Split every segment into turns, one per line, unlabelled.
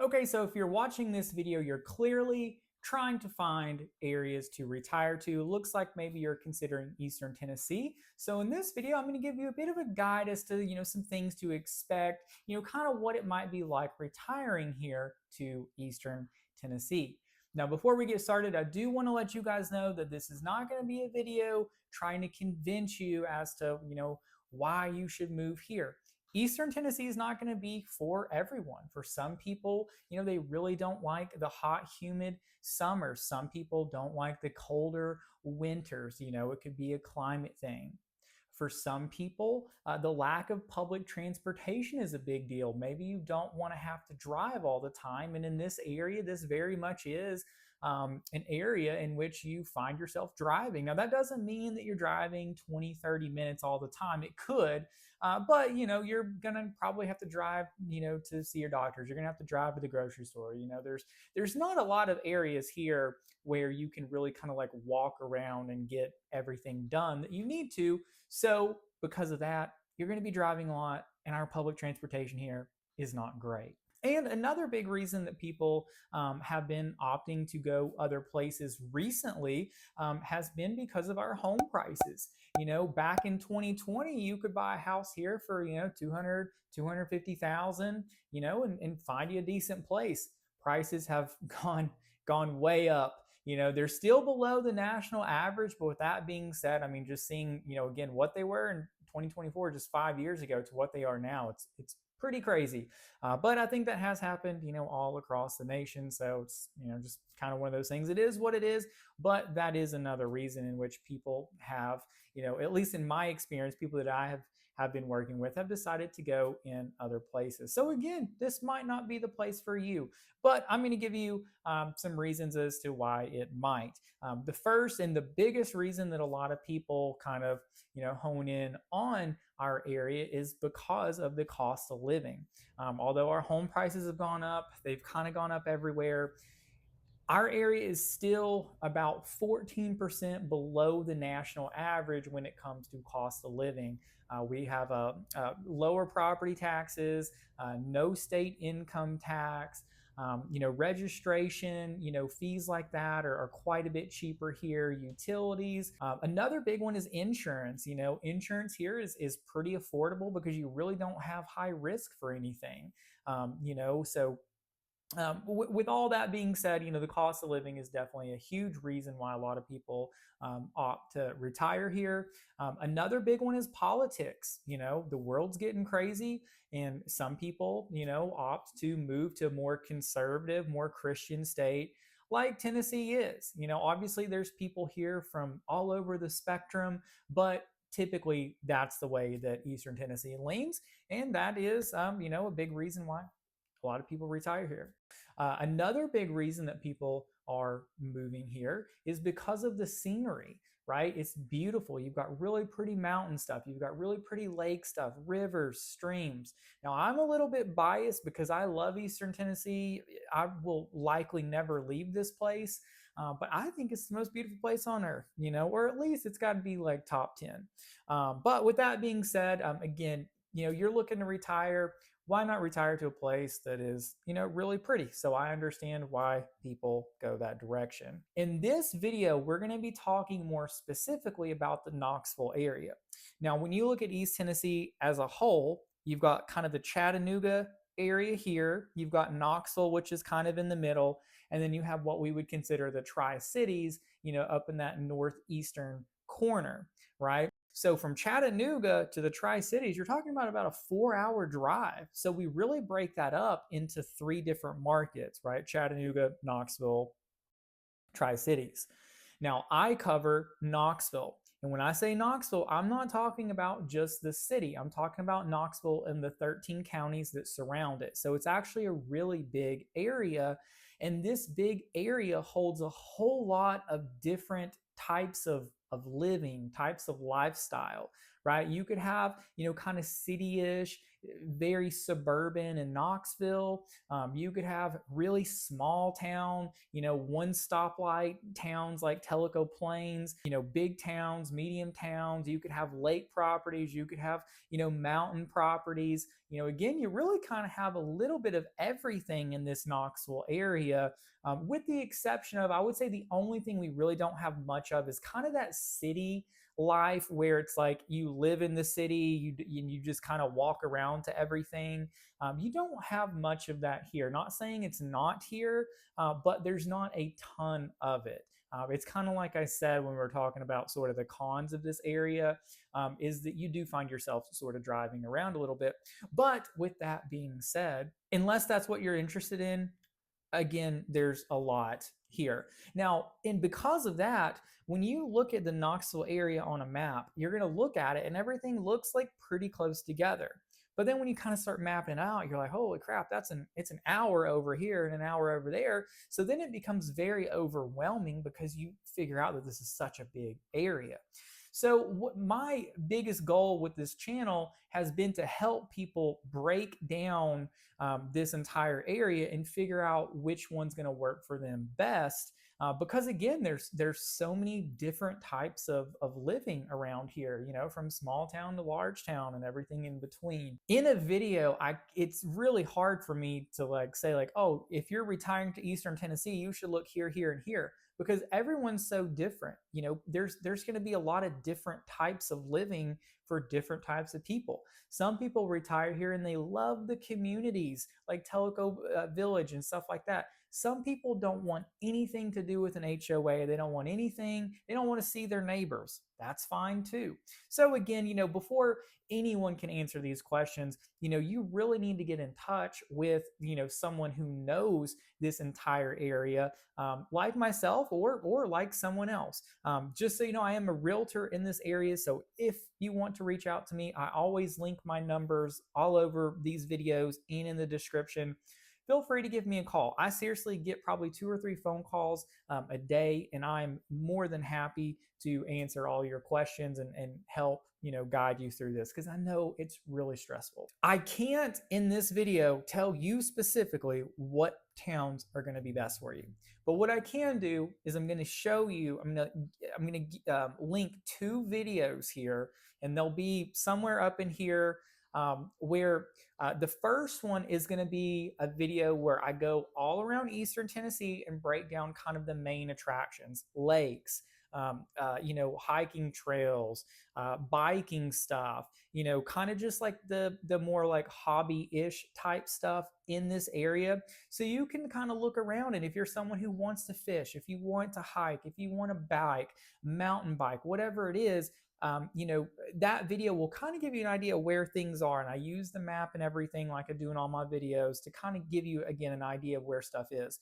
Okay, so if you're watching this video, you're clearly trying to find areas to retire to. Looks like maybe you're considering Eastern Tennessee. So in this video, I'm going to give you a bit of a guide as to, some things to expect, kind of what it might be like retiring here to Eastern Tennessee. Now, before we get started, I do want to let you guys know that this is not going to be a video trying to convince you as to, why you should move here. Eastern Tennessee is not going to be for everyone. For some people, they really don't like the hot, humid summers. Some people don't like the colder winters. It could be a climate thing. For some people, the lack of public transportation is a big deal. Maybe you don't want to have to drive all the time. And in this area, this very much is an area in which you find yourself driving. Now, that doesn't mean that you're driving 20, 30 minutes all the time. It could, but you're gonna probably have to drive, to see your doctors. You're gonna have to drive to the grocery store. There's not a lot of areas here where you can really kind of like walk around and get everything done that you need to. So because of that, you're going to be driving a lot, and our public transportation here is not great. And another big reason that people have been opting to go other places recently has been because of our home prices. Back in 2020, you could buy a house here for 200, 250,000, and find you a decent place. Prices have gone way up. They're still below the national average, but with that being said, I mean, just seeing, again, what they were in 2024, just 5 years ago, to what they are now, it's pretty crazy. But I think that has happened, all across the nation. So it's, just kind of one of those things. It is what it is. But that is another reason in which people have, at least in my experience, people that I have been working with have decided to go in other places. So again, this might not be the place for you, but I'm going to give you some reasons as to why it might. The first and the biggest reason that a lot of people kind of, hone in on our area is because of the cost of living. Although our home prices have gone up, they've kind of gone up everywhere. Our area is still about 14% below the national average when it comes to cost of living. We have lower property taxes, no state income tax. Registration, fees like that are quite a bit cheaper here. Utilities. Another big one is insurance. Insurance here is pretty affordable because you really don't have high risk for anything. So with all that being said, the cost of living is definitely a huge reason why a lot of people opt to retire here. Another big one is politics. The world's getting crazy, and some people, opt to move to a more conservative, more Christian state like Tennessee is. Obviously, there's people here from all over the spectrum, but typically that's the way that Eastern Tennessee leans, and that is, a big reason why a lot of people retire here. Another big reason that people are moving here is because of the scenery, right? It's beautiful. You've got really pretty mountain stuff. You've got really pretty lake stuff, rivers, streams. Now, I'm a little bit biased because I love Eastern Tennessee. I will likely never leave this place. But I think it's the most beautiful place on earth, or at least it's got to be like top 10. But with that being said, again, you're looking to retire. Why not retire to a place that is, really pretty? So I understand why people go that direction. In this video, we're going to be talking more specifically about the Knoxville area. Now, when you look at East Tennessee as a whole, you've got kind of the Chattanooga area here. You've got Knoxville, which is kind of in the middle. And then you have what we would consider the Tri-Cities, up in that northeastern corner, right? So from Chattanooga to the Tri-Cities, you're talking about a 4-hour drive. So we really break that up into 3 different markets, right? Chattanooga, Knoxville, Tri-Cities. Now, I cover Knoxville. And when I say Knoxville, I'm not talking about just the city. I'm talking about Knoxville and the 13 counties that surround it. So it's actually a really big area. And this big area holds a whole lot of different types of living, types of lifestyle, right? You could have, kind of city-ish, very suburban in Knoxville. You could have really small town, one stoplight towns like Tellico Plains, big towns, medium towns. You could have lake properties. You could have, mountain properties. Again, you really kind of have a little bit of everything in this Knoxville area, with the exception of, I would say the only thing we really don't have much of is kind of that city life where it's like you live in the city, you just kind of walk around to everything. You don't have much of that here. Not saying it's not here, but there's not a ton of it. It's kind of like I said when we were talking about sort of the cons of this area, is that you do find yourself sort of driving around a little bit. But with that being said, unless that's what you're interested in, again, there's a lot here. Now, and because of that, when you look at the Knoxville area on a map, you're going to look at it and everything looks like pretty close together. But then when you kind of start mapping it out, you're like, holy crap, it's an hour over here and an hour over there. So then it becomes very overwhelming because you figure out that this is such a big area. So my biggest goal with this channel has been to help people break down this entire area and figure out which one's going to work for them best. Because again, there's so many different types of living around here, from small town to large town and everything in between. In a video, it's really hard for me to say oh, if you're retiring to Eastern Tennessee, you should look here, here, and here, because everyone's so different. There's going to be a lot of different types of living for different types of people. Some people retire here and they love the communities like Tellico Village and stuff like that. Some people don't want anything to do with an HOA. They don't want anything. They don't want to see their neighbors. That's fine too. So again, before anyone can answer these questions, you really need to get in touch with, someone who knows this entire area, like myself or like someone else. Just so you know, I am a realtor in this area. So if you want to reach out to me, I always link my numbers all over these videos and in the description. Feel free to give me a call. I seriously get probably 2 or 3 phone calls a day, and I'm more than happy to answer all your questions and help guide you through this, because I know it's really stressful. I can't in this video tell you specifically what towns are going to be best for you, but what I can do is I'm going to show you. I'm going to link 2 videos here, and they'll be somewhere up in here, where the first one is going to be a video where I go all around Eastern Tennessee and break down kind of the main attractions, lakes, hiking trails, biking stuff, kind of just like the more like hobby-ish type stuff in this area. So you can kind of look around, and if you're someone who wants to fish, if you want to hike, if you want to bike, mountain bike, whatever it is, that video will kind of give you an idea where things are. And I use the map and everything like I do in all my videos to kind of give you, again, an idea of where stuff is.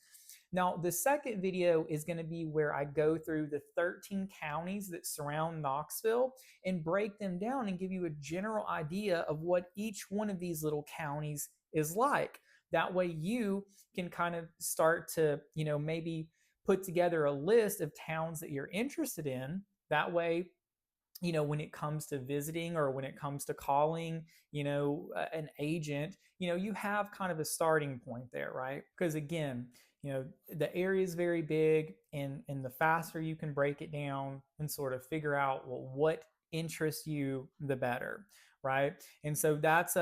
Now, the second video is going to be where I go through the 13 counties that surround Knoxville and break them down and give you a general idea of what each one of these little counties is like. That way you can kind of start to, maybe put together a list of towns that you're interested in. That way, when it comes to visiting or when it comes to calling, an agent, you have kind of a starting point there, right? Because again, the area is very big, and the faster you can break it down and sort of figure out, well, what interests you, the better, right? And so that's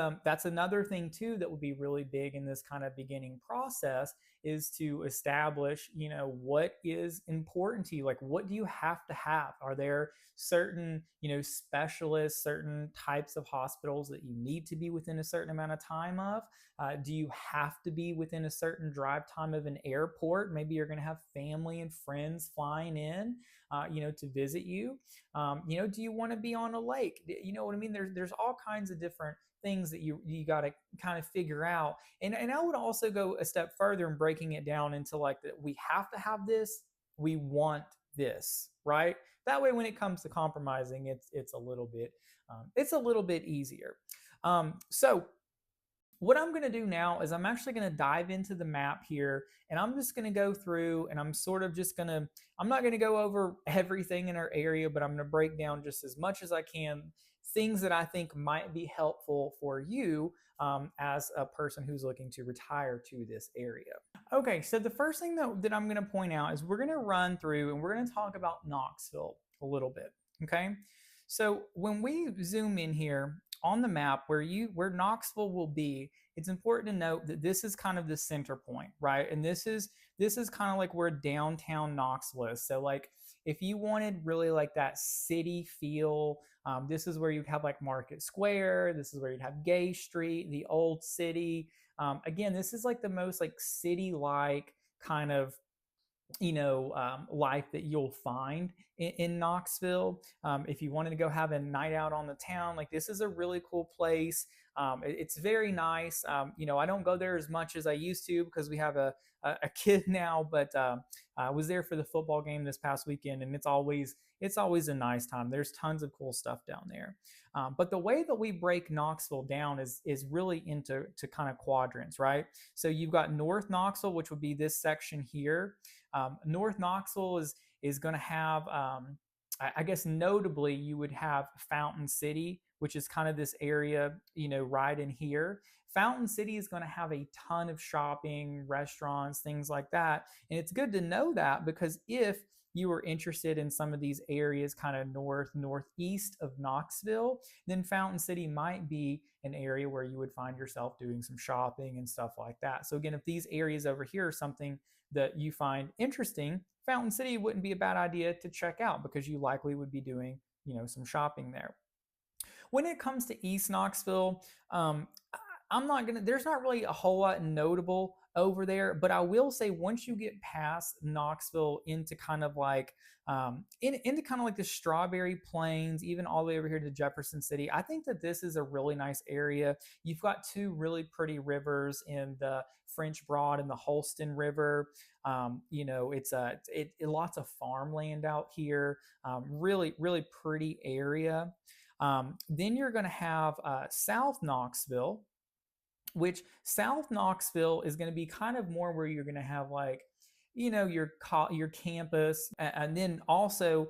another thing too that would be really big in this kind of beginning process, is to establish, what is important to you. Like, what do you have to have? Are there certain, specialists, certain types of hospitals that you need to be within a certain amount of time of? Do you have to be within a certain drive time of an airport? Maybe you're going to have family and friends flying in, to visit you. Do you want to be on a lake? You know what I mean? There's all kinds of different things that you got to kind of figure out. And I would also go a step further in breaking it down into like that we have to have this, we want this, right? That way, when it comes to compromising, it's a little bit easier. So what I'm going to do now is I'm actually going to dive into the map here, and I'm just going to go through, and I'm not going to go over everything in our area, but I'm going to break down just as much as I can things that I think might be helpful for you as a person who's looking to retire to this area. Okay, so the first thing that I'm going to point out is we're going to run through and we're going to talk about Knoxville a little bit. Okay, so when we zoom in here on the map where Knoxville will be, it's important to note that this is kind of the center point, right? And this is kind of like where downtown Knoxville is. So like if you wanted really like that city feel, this is where you'd have like Market Square. This is where you'd have Gay Street, the old city. Again, this is like the most like city-like kind of life that you'll find in Knoxville. If you wanted to go have a night out on the town, like this is a really cool place. It's very nice. I don't go there as much as I used to because we have a kid now, but I was there for the football game this past weekend, and it's always a nice time. There's tons of cool stuff down there. But the way that we break Knoxville down is really into kind of quadrants, right? So you've got North Knoxville, which would be this section here. North Knoxville is going to have, I guess notably, you would have Fountain City, which is kind of this area, right in here. Fountain City is going to have a ton of shopping, restaurants, things like that. And it's good to know that because if you were interested in some of these areas kind of northeast of Knoxville, then Fountain City might be an area where you would find yourself doing some shopping and stuff like that. So again, if these areas over here are something that you find interesting, Fountain City wouldn't be a bad idea to check out because you likely would be doing, some shopping there. When it comes to East Knoxville, there's not really a whole lot notable over there, but I will say once you get past Knoxville into kind of like into kind of like the Strawberry Plains, even all the way over here to Jefferson City, I think that this is a really nice area. You've got two really pretty rivers in the French Broad and the Holston River. It's lots of farmland out here. Really, really pretty area. Then you're going to have South Knoxville, which South Knoxville is going to be kind of more where you're going to have like, your campus. And then also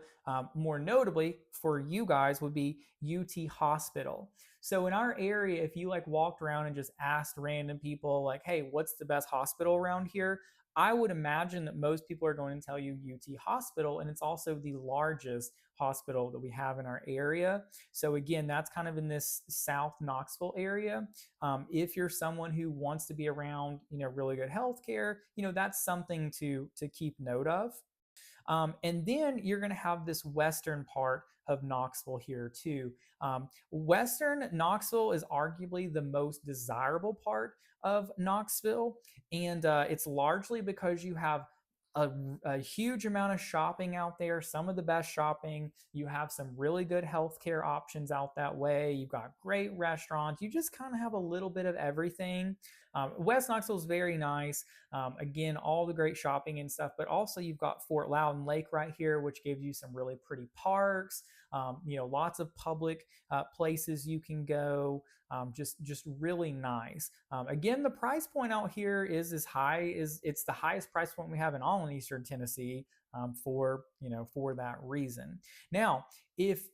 more notably for you guys would be UT Hospital. So in our area, if you like walked around and just asked random people like, hey, what's the best hospital around here? I would imagine that most people are going to tell you UT Hospital, and it's also the largest hospital that we have in our area. So again, that's kind of in this South Knoxville area. If you're someone who wants to be around, really good healthcare, that's something to keep note of. And then you're going to have this western part of Knoxville here too. Western Knoxville is arguably the most desirable part of Knoxville, and it's largely because you have a huge amount of shopping out there, some of the best shopping. You have some really good healthcare options out that way. You've got great restaurants. You just kind of have a little bit of everything. West Knoxville is very nice. Again, all the great shopping and stuff, but also you've got Fort Loudon Lake right here, which gives you some really pretty parks. Lots of public places you can go. Just really nice. Again, the price point out here is as high as it's the highest price point we have in all in Eastern Tennessee. For that reason. Now, if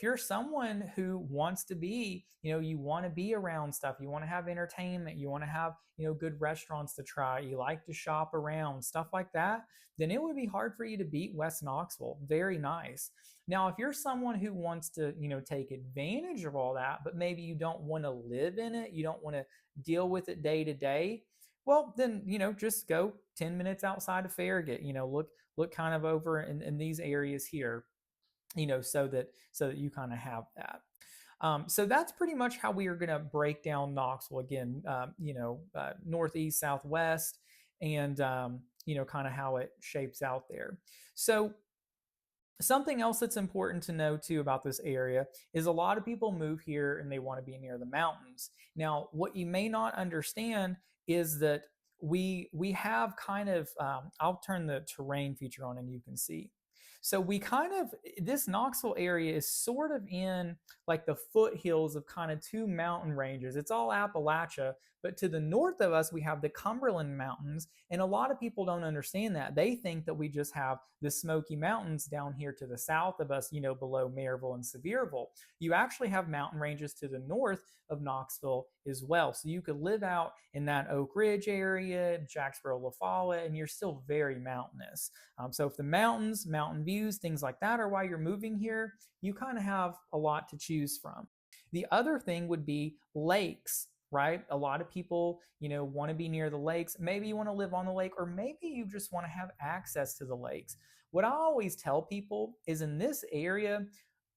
you're someone who wants to be, you want to be around stuff, you want to have entertainment, you want to have, good restaurants to try, you like to shop around, stuff like that, then it would be hard for you to beat West Knoxville. Very nice. Now, if you're someone who wants to, take advantage of all that, but maybe you don't want to live in it, you don't want to deal with it day to day, well, then, just go 10 minutes outside of Farragut, look kind of over in these areas here, so that you kind of have that. So that's pretty much how we are going to break down Knoxville again, northeast, southwest, and, kind of how it shapes out there. So something else that's important to know too about this area is a lot of people move here and they want to be near the mountains. Now, what you may not understand is that we have kind of, I'll turn the terrain feature on and you can see. So this Knoxville area is sort of in like the foothills of kind of two mountain ranges. It's all Appalachia, But to the north of us, we have the Cumberland Mountains. And a lot of people don't understand that. They think that we just have the Smoky Mountains down here to the south of us, below Maryville and Sevierville. You actually have mountain ranges to the north of Knoxville as well. So you could live out in that Oak Ridge area, Jacksboro, La Follette, and you're still very mountainous. So if the mountains, mountain views, things like that are why you're moving here, you kind of have a lot to choose from. The other thing would be lakes, right? A lot of people, want to be near the lakes. Maybe you want to live on the lake, or maybe you just want to have access to the lakes. What I always tell people is in this area,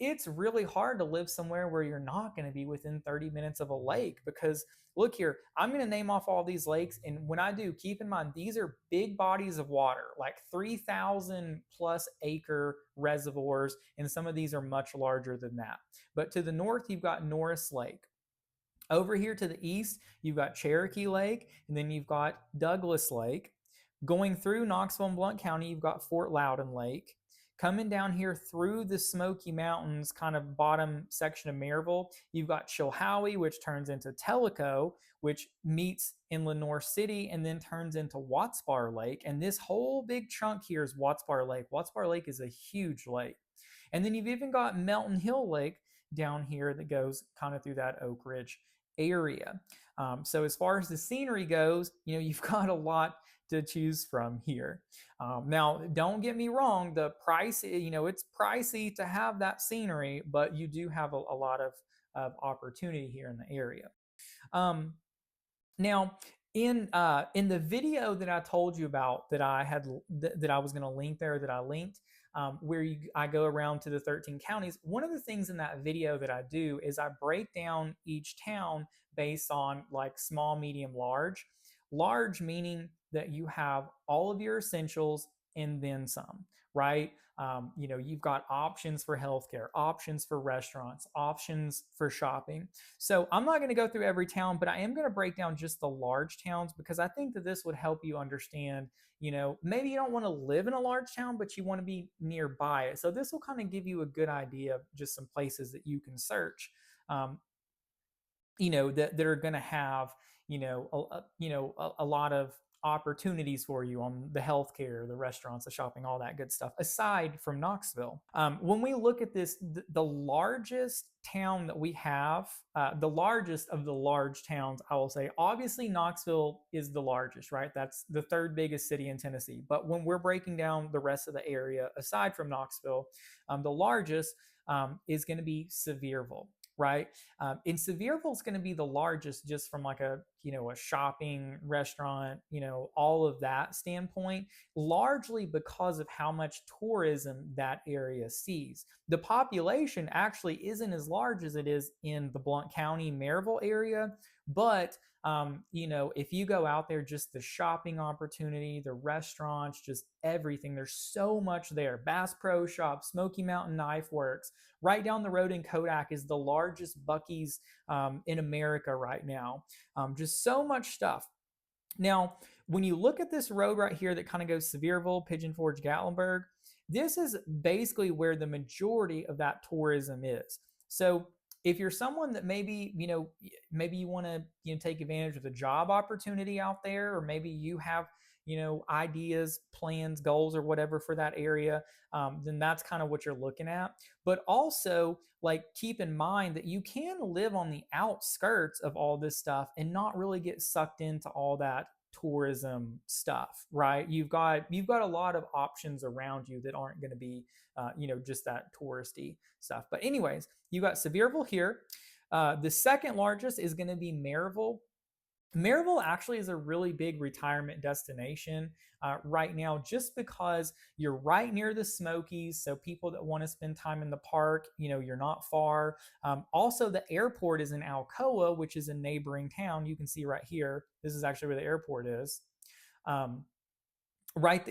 it's really hard to live somewhere where you're not going to be within 30 minutes of a lake because look here, I'm going to name off all these lakes. And when I do, keep in mind, these are big bodies of water, like 3,000 plus acre reservoirs. And some of these are much larger than that. But to the north, you've got Norris Lake. Over here to the east, you've got Cherokee Lake, and then you've got Douglas Lake. Going through Knoxville and Blount County, you've got Fort Loudon Lake. Coming down here through the Smoky Mountains, kind of bottom section of Maryville, you've got Chilhowie, which turns into Tellico, which meets in Lenoir City and then turns into Watts-Bar Lake. And this whole big chunk here is Watts-Bar Lake. Watts-Bar Lake is a huge lake. And then you've even got Melton Hill Lake down here that goes kind of through that Oak Ridge area. So as far as the scenery goes, you've got a lot to choose from here. Now, don't get me wrong, the price, it's pricey to have that scenery, but you do have a lot of opportunity here in the area. Now, in the video that I told you about that I was going to link there, that I linked, where I go around to the 13 counties, one of the things in that video that I do is I break down each town based on like small, medium, large. Large meaning that you have all of your essentials and then some, right? You've got options for healthcare, options for restaurants, options for shopping. So I'm not going to go through every town, but I am going to break down just the large towns because I think that this would help you understand, maybe you don't want to live in a large town, but you want to be nearby it. So this will kind of give you a good idea of just some places that you can search, that are going to have, a lot of opportunities for you on the healthcare, the restaurants, the shopping, all that good stuff, aside from Knoxville. When we look at this, the largest town that we have, the largest of the large towns, I will say, obviously Knoxville is the largest, right? That's the third biggest city in Tennessee. But when we're breaking down the rest of the area, aside from Knoxville, the largest is going to be Sevierville. Right. And Sevierville is going to be the largest just from like a shopping restaurant, all of that standpoint, largely because of how much tourism that area sees. The population actually isn't as large as it is in the Blount County, Maryville area, but if you go out there, just the shopping opportunity, the restaurants, just everything, there's so much there. Bass Pro Shop, Smoky Mountain Knife Works. Right down the road in Kodak is the largest Buc-ee's in America right now. Just so much stuff. Now, when you look at this road right here that kind of goes Sevierville, Pigeon Forge, Gatlinburg, this is basically where the majority of that tourism is. So if you're someone that maybe you want to take advantage of the job opportunity out there, or maybe you have ideas, plans, goals, or whatever for that area, then that's kind of what you're looking at. But also, like, keep in mind that you can live on the outskirts of all this stuff and not really get sucked into all that tourism stuff, right? You've got a lot of options around you that aren't going to be just that touristy stuff. But anyways, you got Sevierville here. The second largest is going to be Maryville. Maryville actually is a really big retirement destination right now, just because you're right near the Smokies. So people that want to spend time in the park, you're not far. Also, the airport is in Alcoa, which is a neighboring town. You can see right here. This is actually where the airport is. Right,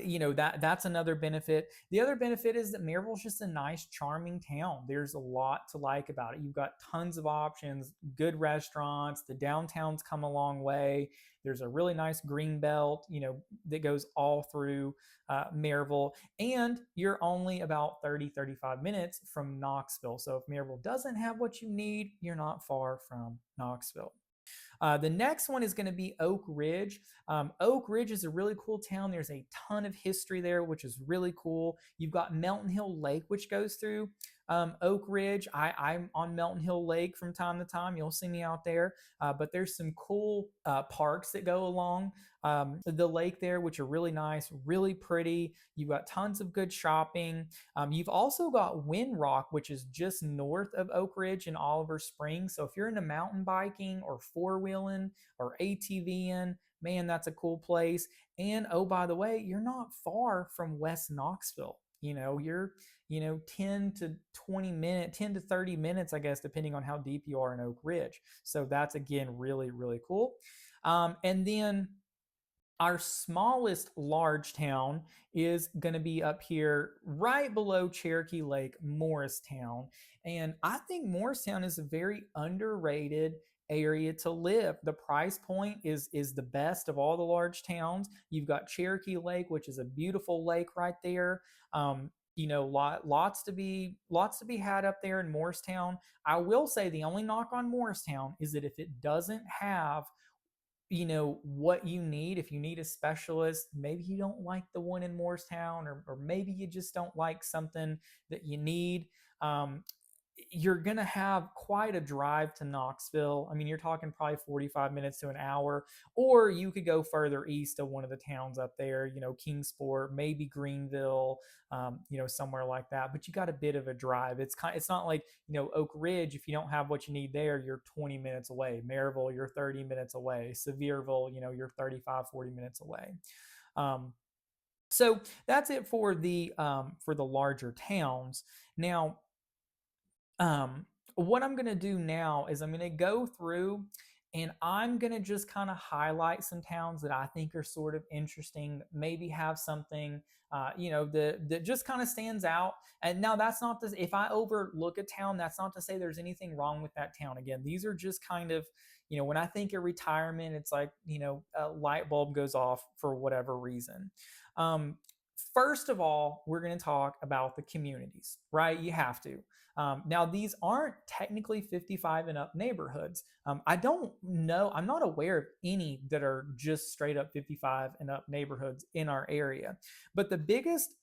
that's another benefit. The other benefit is that Maryville is just a nice, charming town. There's a lot to like about it. You've got tons of options, good restaurants. The downtown's come a long way. There's a really nice green belt, that goes all through Maryville. And you're only about 30-35 minutes from Knoxville. So if Maryville doesn't have what you need, you're not far from Knoxville. The next one is going to be Oak Ridge. Oak Ridge is a really cool town. There's a ton of history there, which is really cool. You've got Melton Hill Lake, which goes through Oak Ridge. I'm on Melton Hill Lake from time to time. You'll see me out there. But there's some cool parks that go along the lake there, which are really nice, really pretty. You've got tons of good shopping. You've also got Windrock, which is just north of Oak Ridge in Oliver Springs. So if you're into mountain biking or four-wheeling or ATVing, man, that's a cool place. And oh, by the way, you're not far from West Knoxville. You're 10 to 20 minutes, 10 to 30 minutes, I guess, depending on how deep you are in Oak Ridge. So that's, again, really, really cool. And then our smallest large town is going to be up here right below Cherokee Lake, Morristown. And I think Morristown is a very underrated area to live. The price point is the best of all the large towns. You've got Cherokee Lake, which is a beautiful lake right there. Lots to be had up there in Morristown. I will say the only knock on Morristown is that if it doesn't have what you need, if you need a specialist, maybe you don't like the one in Morristown, or maybe you just don't like something that you need. You're going to have quite a drive to Knoxville. I mean, you're talking probably 45 minutes to an hour, or you could go further east to one of the towns up there, Kingsport, maybe Greenville, somewhere like that. But you got a bit of a drive. It's not like, Oak Ridge, if you don't have what you need there, you're 20 minutes away. Maryville, you're 30 minutes away. Sevierville, you're 35, 40 minutes away. So that's it for the larger towns. Now, what I'm going to do now is I'm going to go through and I'm going to just kind of highlight some towns that I think are sort of interesting, maybe have something, that just kind of stands out. And now that's not to, if I overlook a town, that's not to say there's anything wrong with that town. Again, these are just kind of, when I think of retirement, it's like, a light bulb goes off for whatever reason. First of all, we're going to talk about the communities, right? You have to. Now, these aren't technically 55 and up neighborhoods. I don't know, I'm not aware of any that are just straight up 55 and up neighborhoods in our area. But the biggest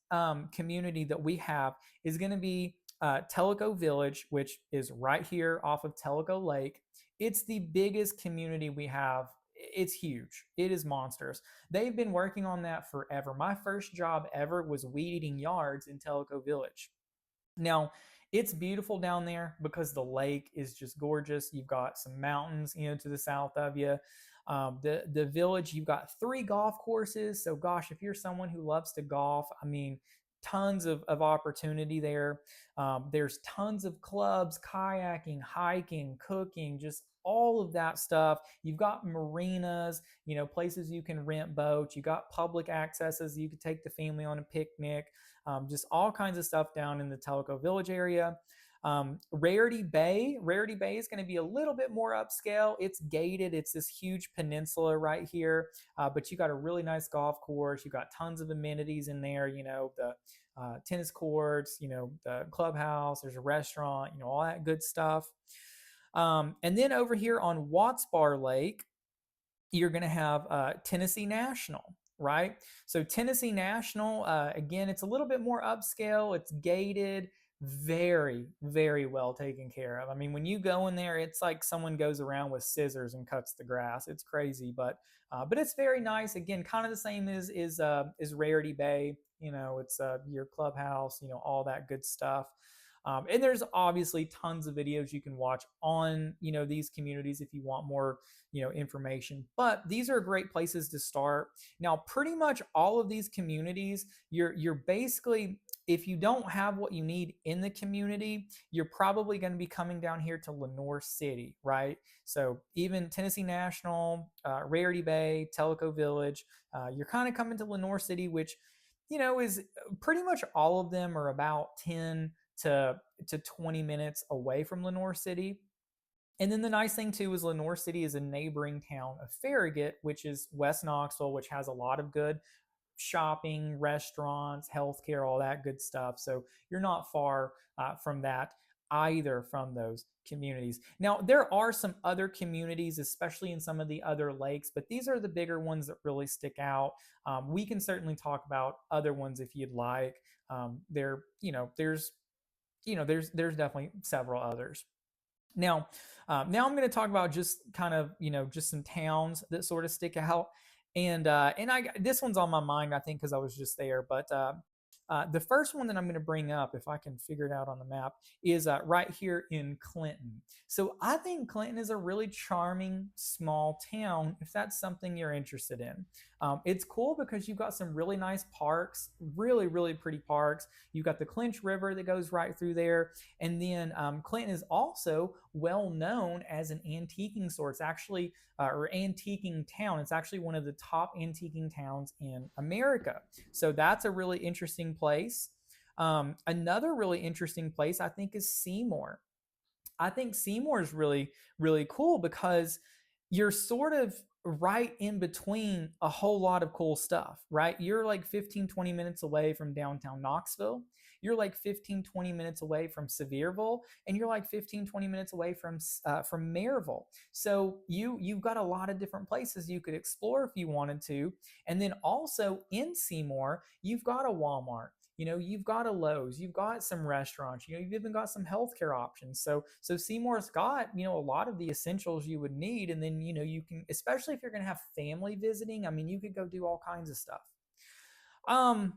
community that we have is going to be Tellico Village, which is right here off of Tellico Lake. It's the biggest community we have. It's huge. It is monstrous. They've been working on that forever. My first job ever was weed eating yards in Tellico Village. Now, it's beautiful down there because the lake is just gorgeous. You've got some mountains, to the south of you. The village, you've got 3 golf courses. So gosh, if you're someone who loves to golf, I mean, tons of opportunity there. There's tons of clubs, kayaking, hiking, cooking, just all of that stuff. You've got marinas, places you can rent boats. You got public accesses. You could take the family on a picnic. Just all kinds of stuff down in the Tellico Village area. Rarity Bay is going to be a little bit more upscale. It's gated. It's this huge peninsula right here, but you got a really nice golf course. You got tons of amenities in there. The tennis courts. The clubhouse. There's a restaurant. All that good stuff. And then over here on Watts Bar Lake, you're going to have Tennessee National. Right? So Tennessee National, again, it's a little bit more upscale. It's gated, very, very well taken care of. I mean, when you go in there, it's like someone goes around with scissors and cuts the grass. It's crazy, but it's very nice. Again, kind of the same as Rarity Bay. It's your clubhouse. All that good stuff. And there's obviously tons of videos you can watch on, these communities if you want more, information. But these are great places to start. Now, pretty much all of these communities, you're basically, if you don't have what you need in the community, you're probably going to be coming down here to Lenoir City, right? So even Tennessee National, Rarity Bay, Tellico Village, you're kind of coming to Lenoir City, which, is pretty much all of them are about 10 to 20 minutes away from Lenoir City. And then the nice thing too is Lenoir City is a neighboring town of Farragut, which is West Knoxville, which has a lot of good shopping, restaurants, healthcare, all that good stuff. So you're not far from that. either from those communities. Now, there are some other communities, especially in some of the other lakes, but these are the bigger ones that really stick out. We can certainly talk about other ones if you'd like. There, there's definitely several others. Now I'm going to talk about just kind of just some towns that sort of stick out, and I this one's on my mind I think because I was just there. But the first one that I'm going to bring up, if I can figure it out on the map, is right here in Clinton. So I think Clinton is a really charming small town if that's something you're interested in. It's cool because you've got some really nice parks, really really pretty parks. You've got the Clinch River that goes right through there. And then Clinton is also well known as an antiquing store. It's actually, or antiquing town. It's actually one of the top antiquing towns in America. So that's a really interesting place. Another really interesting place I think is Seymour. I think Seymour is really, really cool because you're sort of right in between a whole lot of cool stuff, right? You're like 15, 20 minutes away from downtown Knoxville. You're like 15, 20 minutes away from Sevierville, and you're like 15, 20 minutes away from Maryville. So you've got a lot of different places you could explore if you wanted to. And then also in Seymour, you've got a Walmart. You've got a Lowe's, you've got some restaurants, you've even got some healthcare options. So Seymour's got, a lot of the essentials you would need. And then, you can, especially if you're going to have family visiting, I mean, you could go do all kinds of stuff. Um,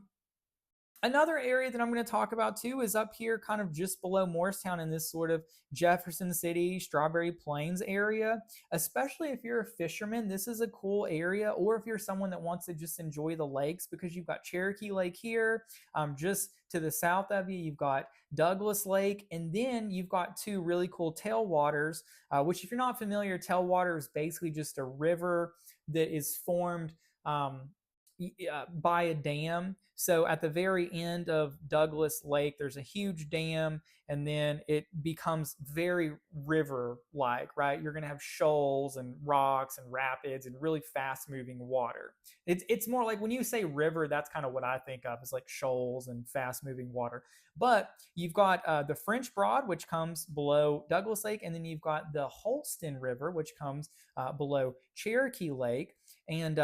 Another area that I'm going to talk about too is up here, kind of just below Morristown in this sort of Jefferson City, Strawberry Plains area. Especially if you're a fisherman, this is a cool area, or if you're someone that wants to just enjoy the lakes, because you've got Cherokee Lake here. Just to the south of you, you've got Douglas Lake, and then you've got two really cool tailwaters, which, if you're not familiar, tailwater is basically just a river that is formed by a dam. So at the very end of Douglas Lake, there's a huge dam, and then it becomes very river like, right? You're going to have shoals and rocks and rapids and really fast moving water. It's more like when you say river, that's kind of what I think of, is like shoals and fast moving water. But you've got the French Broad, which comes below Douglas Lake, and then you've got the Holston River, which comes below Cherokee Lake. And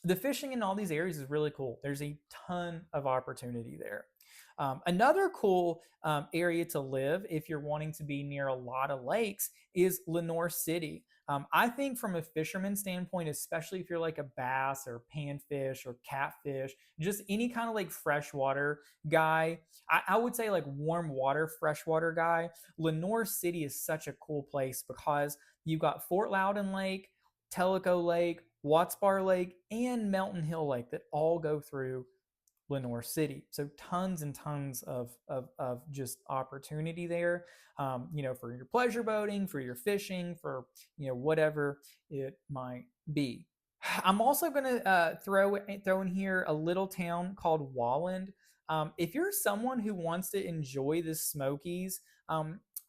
the fishing in all these areas is really cool. There's a ton of opportunity there. Another cool area to live if you're wanting to be near a lot of lakes is Lenoir City. I think from a fisherman standpoint, especially if you're like a bass or panfish or catfish, just any kind of like freshwater guy, I would say like warm water, freshwater guy, Lenoir City is such a cool place because you've got Fort Loudon Lake, Tellico Lake, Watts Bar Lake, and Melton Hill Lake that all go through Lenoir City. So tons and tons of just opportunity there, for your pleasure boating, for your fishing, for, whatever it might be. I'm also going to throw in here a little town called Walland. If you're someone who wants to enjoy the Smokies,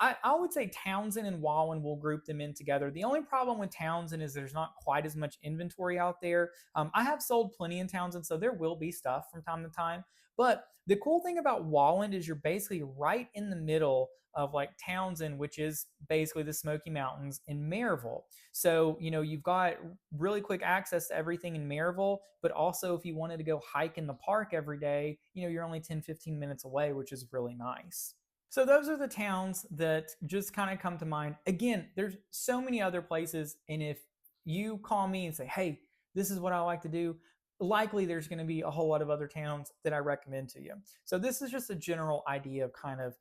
I would say Townsend and Wallen will group them in together. The only problem with Townsend is there's not quite as much inventory out there. I have sold plenty in Townsend, so there will be stuff from time to time. But the cool thing about Wallen is you're basically right in the middle of like Townsend, which is basically the Smoky Mountains, in Maryville. So, you've got really quick access to everything in Maryville, but also if you wanted to go hike in the park every day, you're only 10, 15 minutes away, which is really nice. So those are the towns that just kind of come to mind. Again, there's so many other places, and if you call me and say, "Hey, this is what I like to do," likely there's going to be a whole lot of other towns that I recommend to you. So this is just a general idea of kind of,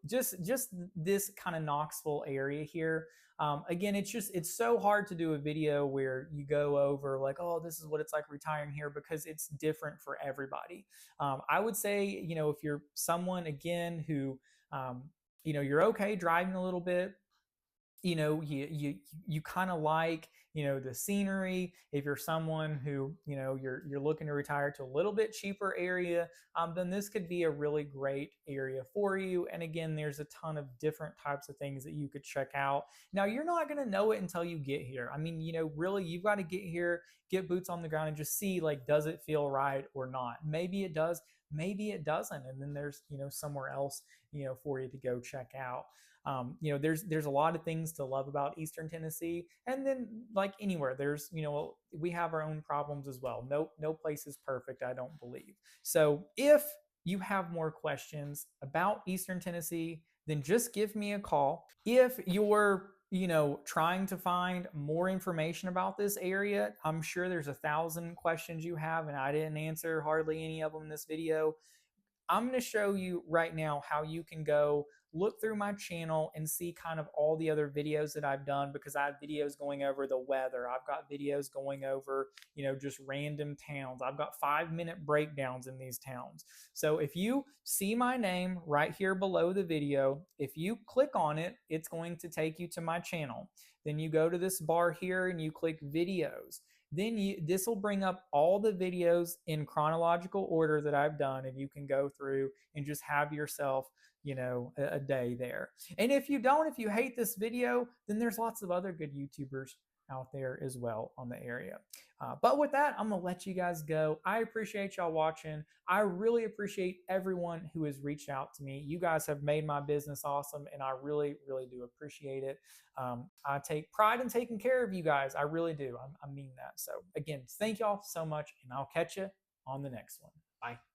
just this kind of Knoxville area here. Again, it's so hard to do a video where you go over like, oh, this is what it's like retiring here, because it's different for everybody. I would say, if you're someone again who, you're okay driving a little bit, you kind of like the scenery. If you're someone who you're looking to retire to a little bit cheaper area, then this could be a really great area for you. And again, there's a ton of different types of things that you could check out. Now, you're not going to know it until you get here. I mean, really, you've got to get here, get boots on the ground, and just see, like, does it feel right or not? Maybe it does, maybe it doesn't, and then there's somewhere else for you to go check out. There's a lot of things to love about Eastern Tennessee, and then, like anywhere, there's we have our own problems as well. No place is perfect, I don't believe. So if you have more questions about Eastern Tennessee, then just give me a call. If you're trying to find more information about this area, I'm sure there's 1,000 questions you have and I didn't answer hardly any of them in this video. I'm going to show you right now how you can go look through my channel and see kind of all the other videos that I've done, because I have videos going over the weather. I've got videos going over, just random towns. I've got 5-minute breakdowns in these towns. So if you see my name right here below the video, if you click on it, it's going to take you to my channel. Then you go to this bar here and you click videos. Then this will bring up all the videos in chronological order that I've done, and you can go through and just have yourself a day there. And if you hate this video, then there's lots of other good YouTubers out there as well on the area. But with that, I'm gonna let you guys go. I appreciate y'all watching. I really appreciate everyone who has reached out to me. You guys have made my business awesome, and I really do appreciate it. I take pride in taking care of you guys. I really do. I mean that. So again, thank y'all so much, and I'll catch you on the next one. Bye.